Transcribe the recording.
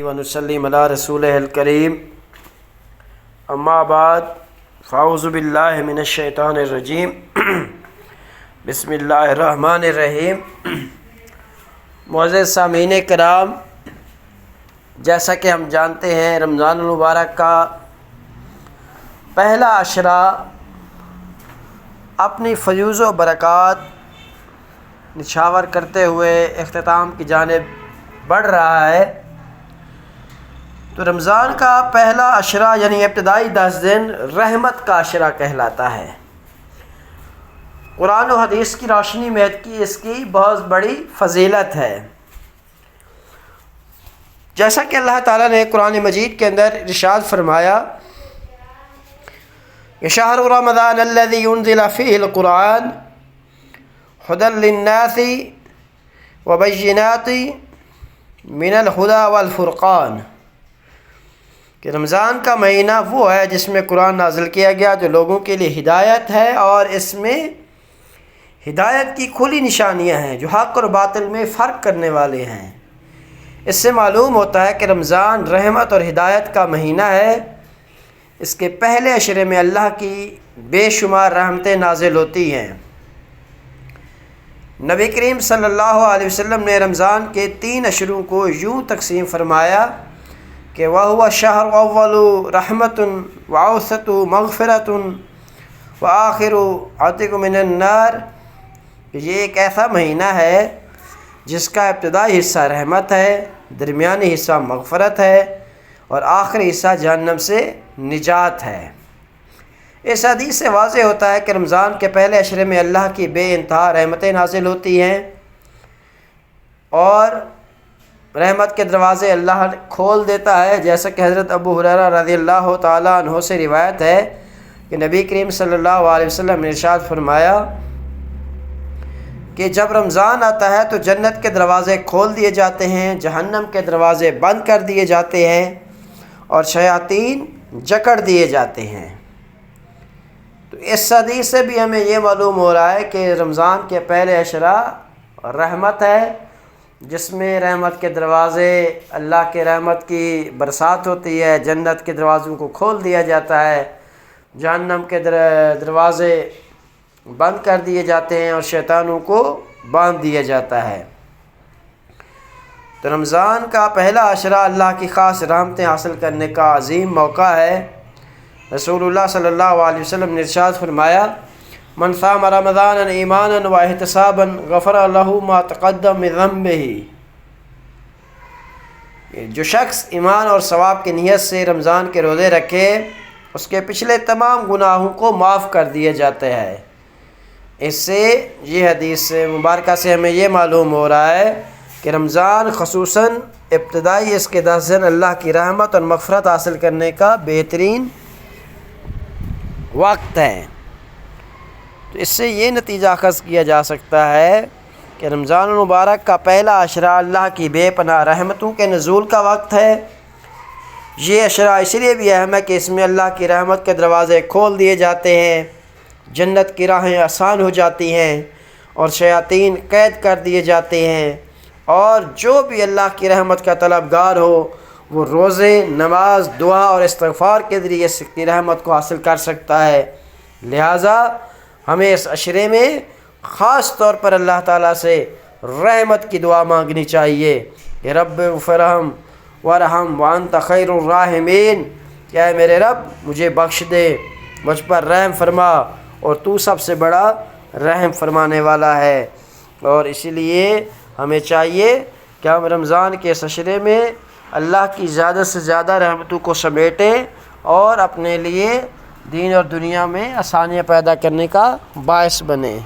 ونسلم علی رسولہ الکریم اما بعد فاعوذ باللہ من الشیطان الرجیم بسم اللہ الرحمن الرحیم۔ معزز سامعین کرام، جیسا کہ ہم جانتے ہیں رمضان المبارک کا پہلا عشرہ اپنی فیوز و برکات نچھاور کرتے ہوئے اختتام کی جانب بڑھ رہا ہے۔ تو رمضان کا پہلا عشرہ یعنی ابتدائی 10 دن رحمت کا عشرہ کہلاتا ہے۔ قرآن و حدیث کی روشنی میں اس کی بہت بڑی فضیلت ہے۔ جیسا کہ اللہ تعالیٰ نے قرآن مجید کے اندر ارشاد فرمایا کہ شہر رمضان الذی انزل فیہ القرآن ھدی للناس وبینات من الہدی والفرقان، کہ رمضان کا مہینہ وہ ہے جس میں قرآن نازل کیا گیا جو لوگوں کے لیے ہدایت ہے، اور اس میں ہدایت کی کھلی نشانیاں ہیں جو حق اور باطل میں فرق کرنے والے ہیں۔ اس سے معلوم ہوتا ہے کہ رمضان رحمت اور ہدایت کا مہینہ ہے۔ اس کے پہلے عشرے میں اللہ کی بے شمار رحمتیں نازل ہوتی ہیں۔ نبی کریم صلی اللہ علیہ وسلم نے رمضان کے 3 عشروں کو یوں تقسیم فرمایا کہ وَهُوَ الشَّهْرُ أَوَّلُ رَحْمَةٌ وَأَوْسَطُ مَغْفِرَةٌ وَآخِرُ عَتْقٌ مِّنَ النَّارِ، کہ یہ ایک ایسا مہینہ ہے جس کا ابتدائی حصہ رحمت ہے، درمیانی حصہ مغفرت ہے، اور آخری حصہ جہنم سے نجات ہے۔ اس حدیث سے واضح ہوتا ہے کہ رمضان کے پہلے عشرے میں اللہ کی بے انتہا رحمتیں نازل ہوتی ہیں، اور رحمت کے دروازے اللہ کھول دیتا ہے، جیسا کہ حضرت ابو ہریرہ رضی اللہ تعالیٰ عنہ سے روایت ہے کہ نبی کریم صلی اللہ علیہ وسلم نے ارشاد فرمایا کہ جب رمضان آتا ہے تو جنت کے دروازے کھول دیے جاتے ہیں، جہنم کے دروازے بند کر دیے جاتے ہیں، اور شیاطین جکڑ دیے جاتے ہیں۔ تو اس حدیث سے بھی ہمیں یہ معلوم ہو رہا ہے کہ رمضان کے پہلے عشرہ رحمت ہے، جس میں رحمت کے دروازے، اللہ کے رحمت کی برسات ہوتی ہے، جنت کے دروازوں کو کھول دیا جاتا ہے، جہنم کے دروازے بند کر دیے جاتے ہیں، اور شیطانوں کو باندھ دیا جاتا ہے۔ تو رمضان کا پہلا عشرہ اللہ کی خاص رحمتیں حاصل کرنے کا عظیم موقع ہے۔ رسول اللہ صلی اللہ علیہ وسلم نے ارشاد فرمایا من صام رمضان ایمانا واحتسابا غفر له ما تقدم من ذنبہ، جو شخص ایمان اور ثواب کی نیت سے رمضان کے روزے رکھے اس کے پچھلے تمام گناہوں کو معاف کر دیے جاتے ہیں۔ اس سے یہ حدیث مبارکہ سے ہمیں یہ معلوم ہو رہا ہے کہ رمضان خصوصاً ابتدائی اس کے 10 دن اللہ کی رحمت اور مغفرت حاصل کرنے کا بہترین وقت ہے۔ تو اس سے یہ نتیجہ اخذ کیا جا سکتا ہے کہ رمضان المبارک کا پہلا عشرہ اللہ کی بے پناہ رحمتوں کے نزول کا وقت ہے۔ یہ عشرہ اس لیے بھی اہم ہے کہ اس میں اللہ کی رحمت کے دروازے کھول دیے جاتے ہیں، جنت کی راہیں آسان ہو جاتی ہیں، اور شیاطین قید کر دیے جاتے ہیں، اور جو بھی اللہ کی رحمت کا طلبگار ہو وہ روزے، نماز، دعا اور استغفار کے ذریعے اس کی رحمت کو حاصل کر سکتا ہے۔ لہٰذا ہمیں اس عشرے میں خاص طور پر اللہ تعالیٰ سے رحمت کی دعا مانگنی چاہیے کہ رب اغفرہم ورحم وانت خیر الراحمین، کہ اے میرے رب مجھے بخش دے، مجھ پر رحم فرما، اور تو سب سے بڑا رحم فرمانے والا ہے۔ اور اسی لیے ہمیں چاہیے کہ ہم رمضان کے اس عشرے میں اللہ کی زیادہ سے زیادہ رحمتوں کو سمیٹیں، اور اپنے لیے دین اور دنیا میں آسانیاں پیدا کرنے کا باعث بنیں۔